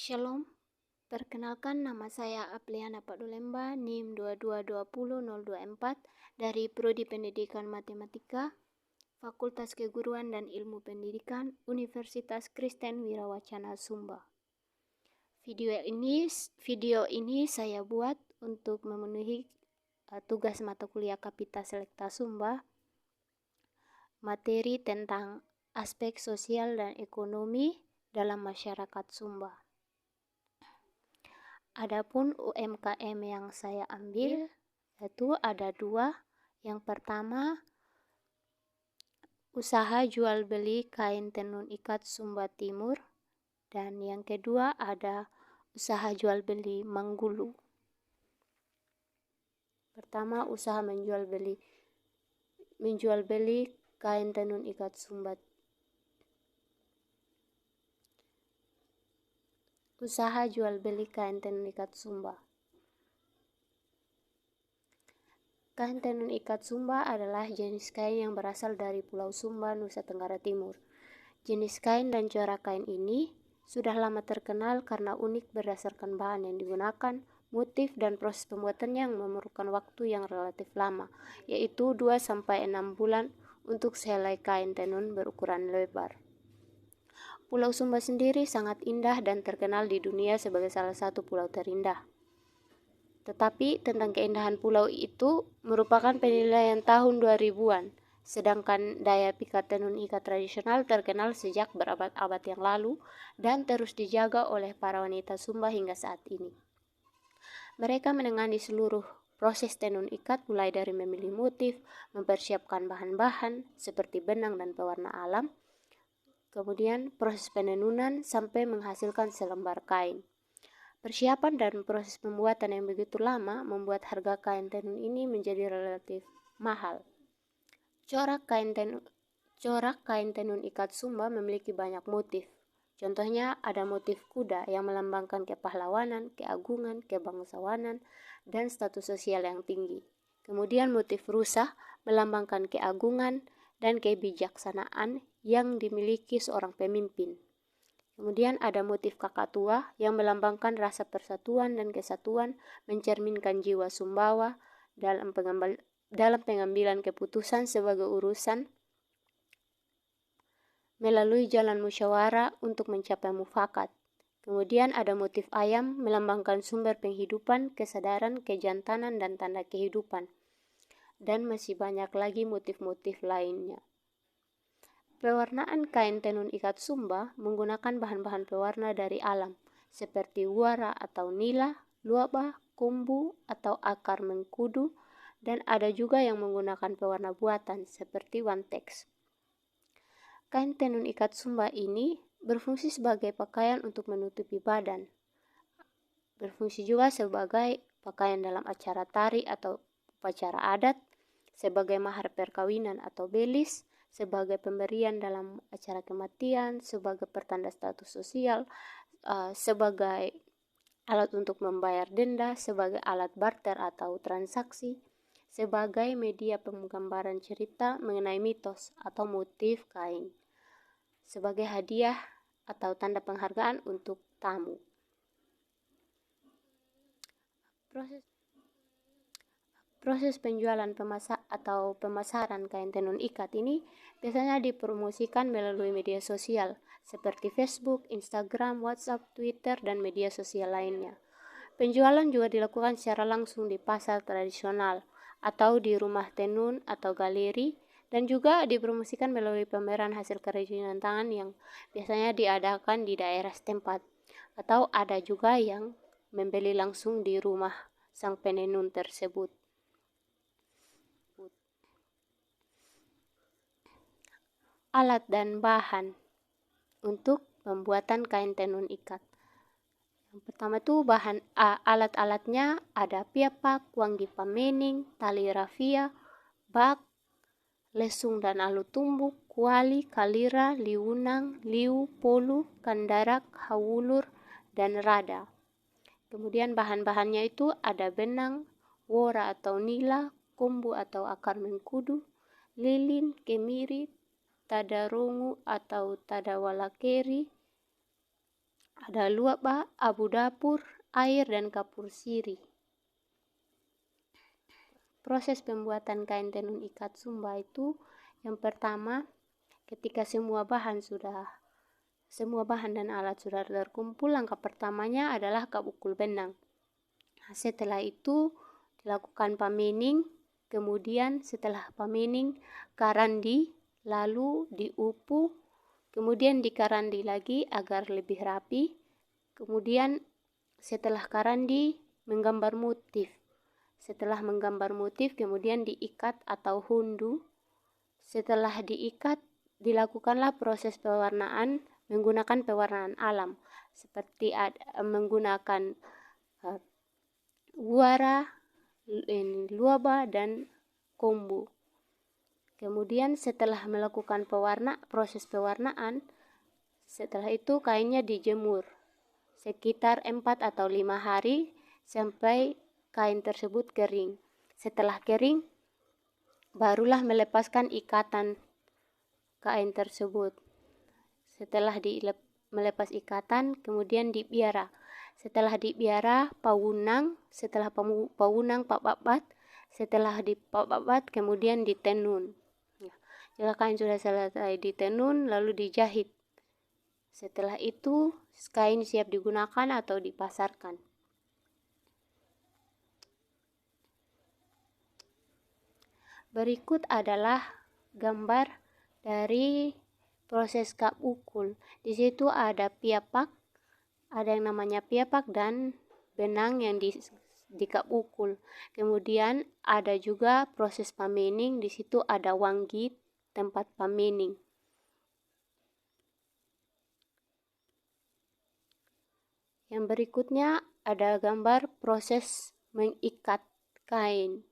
Shalom, perkenalkan nama saya Apliana Padulemba, NIM 2220-024 dari Prodi Pendidikan Matematika, Fakultas Keguruan dan Ilmu Pendidikan, Universitas Kristen Wirawacana Sumba. Video ini saya buat untuk memenuhi tugas mata kuliah Kapita Selekta Sumba, materi tentang aspek sosial dan ekonomi dalam masyarakat Sumba. Adapun UMKM yang saya ambil itu ada dua. Yang pertama, usaha jual beli kain tenun ikat Sumba Timur, dan yang kedua ada usaha jual beli Manggulu. Pertama, usaha menjual beli kain tenun ikat Sumba. Usaha jual beli kain tenun ikat Sumba. Kain tenun ikat Sumba adalah jenis kain yang berasal dari Pulau Sumba, Nusa Tenggara Timur. Jenis kain dan corak kain ini sudah lama terkenal karena unik berdasarkan bahan yang digunakan, motif, dan proses pembuatannya yang memerlukan waktu yang relatif lama, yaitu 2-6 bulan untuk sehelai kain tenun berukuran lebar. Pulau Sumba sendiri sangat indah dan terkenal di dunia sebagai salah satu pulau terindah. Tetapi tentang keindahan pulau itu merupakan penilaian tahun 2000-an, sedangkan daya pikat tenun ikat tradisional terkenal sejak berabad-abad yang lalu dan terus dijaga oleh para wanita Sumba hingga saat ini. Mereka menangani seluruh proses tenun ikat mulai dari memilih motif, mempersiapkan bahan-bahan seperti benang dan pewarna alam, kemudian proses penenunan sampai menghasilkan selembar kain. Persiapan dan proses pembuatan yang begitu lama membuat harga kain tenun ini menjadi relatif mahal. Corak kain tenun ikat Sumba memiliki banyak motif. Contohnya ada motif kuda yang melambangkan kepahlawanan, keagungan, kebangsawanan, dan status sosial yang tinggi. Kemudian motif rusa melambangkan keagungan dan kebijaksanaan yang dimiliki seorang pemimpin. Kemudian ada motif kakatua yang melambangkan rasa persatuan dan kesatuan, mencerminkan jiwa Sumbawa dalam pengambilan keputusan sebagai urusan melalui jalan musyawarah untuk mencapai mufakat. Kemudian ada motif ayam melambangkan sumber penghidupan, kesadaran, kejantanan, dan tanda kehidupan. Dan masih banyak lagi motif-motif lainnya. Pewarnaan kain tenun ikat Sumba menggunakan bahan-bahan pewarna dari alam, seperti wara atau nila, luaba, kumbu atau akar mengkudu, dan ada juga yang menggunakan pewarna buatan, seperti Wantex. Kain tenun ikat Sumba ini berfungsi sebagai pakaian untuk menutupi badan. Berfungsi juga sebagai pakaian dalam acara tari atau upacara adat, sebagai mahar perkawinan atau belis, sebagai pemberian dalam acara kematian, sebagai pertanda status sosial, sebagai alat untuk membayar denda, sebagai alat barter atau transaksi, sebagai media penggambaran cerita mengenai mitos atau motif kain, sebagai hadiah atau tanda penghargaan untuk tamu. Proses penjualan pemasaran kain tenun ikat ini biasanya dipromosikan melalui media sosial seperti Facebook, Instagram, WhatsApp, Twitter, dan media sosial lainnya. Penjualan juga dilakukan secara langsung di pasar tradisional atau di rumah tenun atau galeri, dan juga dipromosikan melalui pameran hasil kerajinan tangan yang biasanya diadakan di daerah setempat, atau ada juga yang membeli langsung di rumah sang penenun tersebut. Alat dan bahan untuk pembuatan kain tenun ikat. Yang pertama itu alat-alatnya ada piapak, wanggi pamening, tali rafia, bak, lesung dan alu tumbuk, kuali, kalira, liunang, liu, polu, kandarak, hawulur, dan rada. Kemudian bahan-bahannya itu ada benang, wora atau nila, kumbu atau akar mengkudu, lilin, kemiri, tadarungu atau tadawalakeri, Ada luaba, abu dapur, air, dan kapur sirih. Proses pembuatan kain tenun ikat sumba itu, yang pertama, ketika semua bahan dan alat sudah terkumpul, langkah pertamanya adalah kapukul benang. Setelah itu dilakukan pamining, kemudian setelah pamining karandi, lalu diupu, kemudian dikarandi lagi agar lebih rapi. Kemudian setelah karandi menggambar motif. Setelah menggambar motif kemudian diikat atau hundu. Setelah diikat dilakukanlah proses pewarnaan menggunakan pewarnaan alam seperti menggunakan guara, luaba, dan kombu. Kemudian setelah melakukan proses pewarnaan, setelah itu kainnya dijemur sekitar 4 atau 5 hari sampai kain tersebut kering. Setelah kering, barulah melepaskan ikatan kain tersebut. Setelah melepas ikatan, kemudian dibiara. Setelah dibiara, pawunang. Setelah pawunang, pababat. Setelah dipababat, kemudian ditenun. Jika kain sudah selesai ditenun, lalu dijahit. Setelah itu, kain siap digunakan atau dipasarkan. Berikut adalah gambar dari proses kapukul. Di situ ada piapak, ada yang namanya piapak dan benang yang di kapukul. Kemudian ada juga proses pamining, di situ ada wanggit, tempat pamining. Yang berikutnya ada gambar proses mengikat kain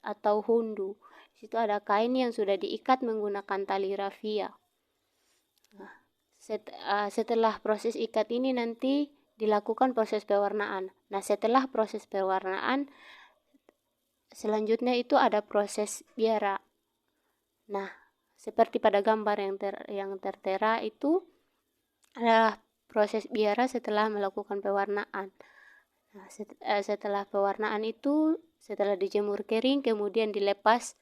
atau hundu. Di situ ada kain yang sudah diikat menggunakan tali rafia. Setelah proses ikat ini nanti dilakukan proses pewarnaan. Nah, setelah proses pewarnaan, selanjutnya itu ada proses biara. Nah, seperti pada gambar yang tertera itu adalah proses biara setelah melakukan pewarnaan. Nah, setelah pewarnaan itu, setelah dijemur kering, kemudian dilepas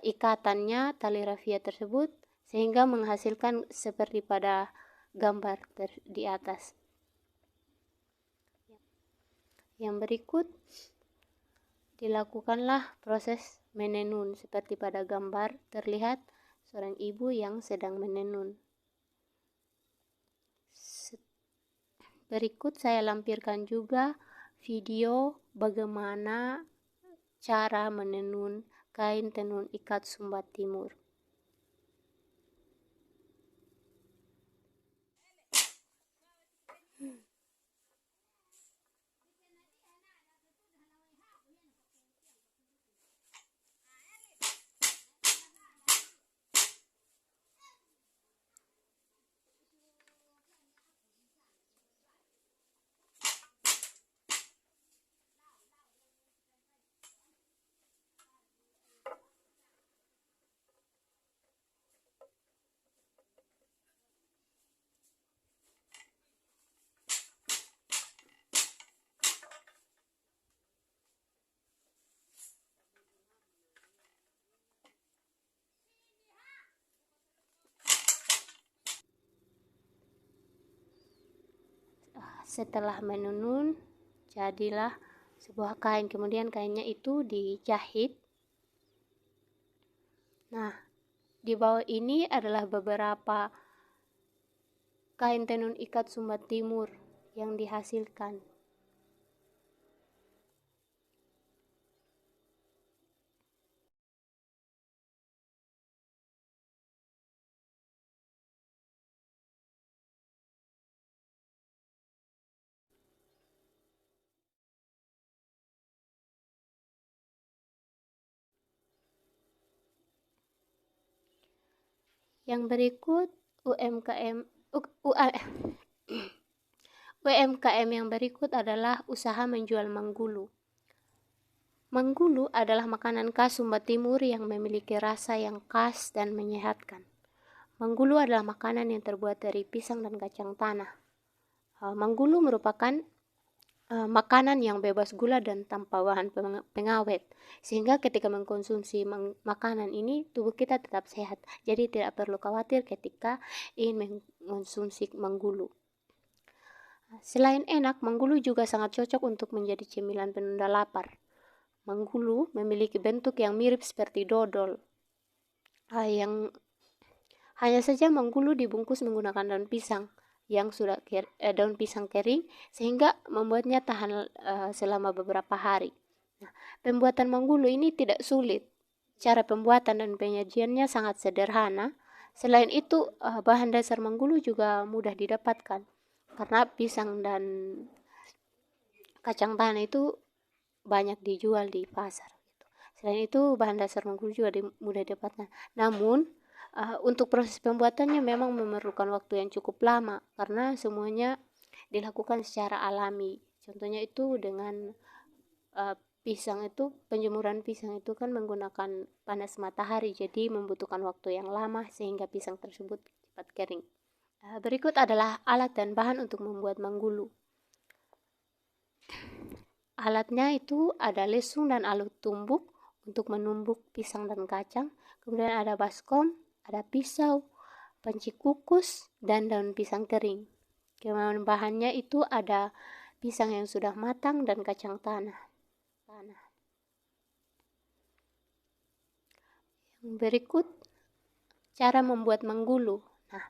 ikatannya tali rafia tersebut sehingga menghasilkan seperti pada gambar di atas. Yang berikut dilakukanlah proses menenun seperti pada gambar terlihat seorang ibu yang sedang menenun. Berikut saya lampirkan juga video bagaimana cara menenun kain tenun ikat Sumba Timur. Setelah menenun, jadilah sebuah kain. Kemudian kainnya itu dijahit. Nah, di bawah ini adalah beberapa kain tenun ikat Sumba Timur yang dihasilkan. Yang berikut UMKM yang berikut adalah usaha menjual manggulu. Manggulu adalah makanan khas Sumba Timur yang memiliki rasa yang khas dan menyehatkan. Manggulu adalah makanan yang terbuat dari pisang dan kacang tanah. Manggulu merupakan makanan yang bebas gula dan tanpa bahan pengawet, sehingga ketika mengkonsumsi makanan ini tubuh kita tetap sehat, jadi tidak perlu khawatir ketika ingin mengkonsumsi manggulu. Selain enak, manggulu juga sangat cocok untuk menjadi cemilan penunda lapar. Manggulu memiliki bentuk yang mirip seperti dodol, yang hanya saja manggulu dibungkus menggunakan daun pisang yang sudah daun pisang kering, sehingga membuatnya tahan selama beberapa hari. Nah, pembuatan manggulu ini tidak sulit. Cara pembuatan dan penyajiannya sangat sederhana. Selain itu, bahan dasar manggulu juga mudah didapatkan karena pisang dan kacang tanah itu banyak dijual di pasar. Selain itu, bahan dasar manggulu juga mudah didapatkan. Namun, untuk proses pembuatannya memang memerlukan waktu yang cukup lama karena semuanya dilakukan secara alami. Contohnya itu dengan pisang itu, penjemuran pisang itu kan menggunakan panas matahari, jadi membutuhkan waktu yang lama sehingga pisang tersebut cepat kering. Berikut adalah alat dan bahan untuk membuat manggulu. Alatnya itu ada lesung dan alat tumbuk untuk menumbuk pisang dan kacang. Kemudian ada baskom, ada pisau, panci kukus, dan daun pisang kering. Kemudian bahannya itu ada pisang yang sudah matang dan kacang tanah. Berikut cara membuat manggulu. Nah,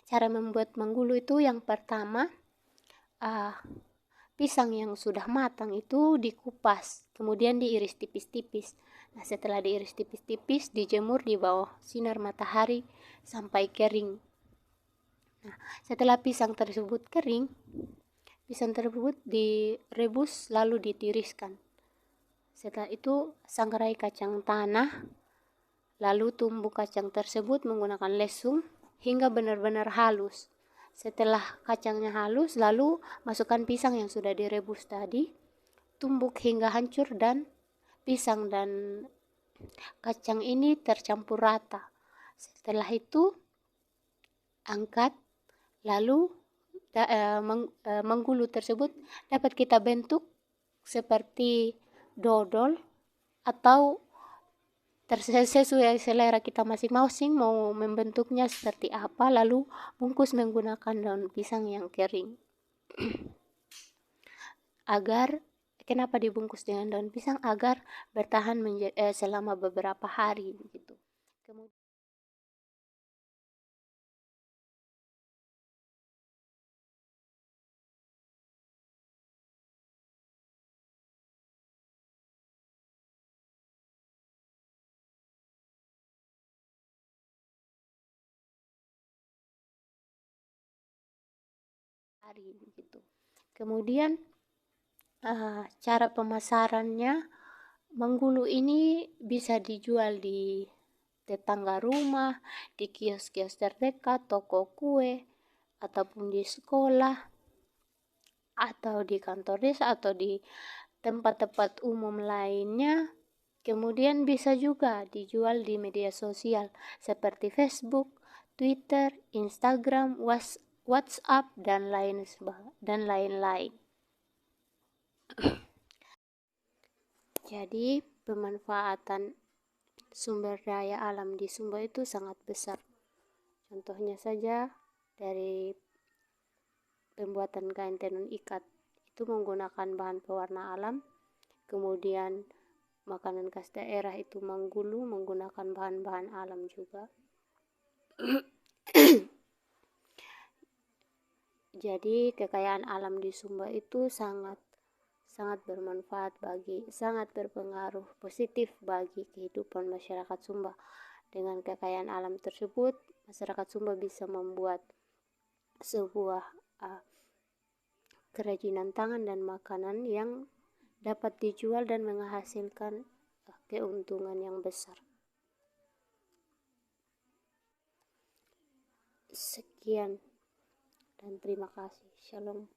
cara membuat manggulu itu yang pertama, pisang yang sudah matang itu dikupas, kemudian diiris tipis-tipis. Nah, setelah diiris tipis-tipis, dijemur di bawah sinar matahari sampai kering. Nah, setelah pisang tersebut kering, pisang tersebut direbus lalu ditiriskan. Setelah itu, sangrai kacang tanah, lalu tumbuk kacang tersebut menggunakan lesung hingga benar-benar halus. Setelah kacangnya halus, lalu masukkan pisang yang sudah direbus tadi, tumbuk hingga hancur dan pisang dan kacang ini tercampur rata. Setelah itu, angkat, lalu manggulu tersebut dapat kita bentuk seperti dodol atau sesuai selera kita masing-masing mau membentuknya seperti apa, lalu bungkus menggunakan daun pisang yang kering. Kenapa dibungkus dengan daun pisang? Agar bertahan selama beberapa hari begitu. Kemudian begitu. Kemudian cara pemasarannya, manggulu ini bisa dijual di tetangga rumah, di kios-kios terdekat, toko kue, ataupun di sekolah, atau di kantor desa, atau di tempat-tempat umum lainnya. Kemudian bisa juga dijual di media sosial seperti Facebook, Twitter, Instagram, WhatsApp, dan lain-lain. Jadi, pemanfaatan sumber daya alam di Sumba itu sangat besar. Contohnya saja dari pembuatan kain tenun ikat itu menggunakan bahan pewarna alam. Kemudian makanan khas daerah itu manggulu menggunakan bahan-bahan alam juga. Jadi kekayaan alam di Sumba itu sangat berpengaruh positif bagi kehidupan masyarakat Sumba. Dengan kekayaan alam tersebut, masyarakat Sumba bisa membuat sebuah kerajinan tangan dan makanan yang dapat dijual dan menghasilkan keuntungan yang besar. Sekian dan terima kasih. Shalom.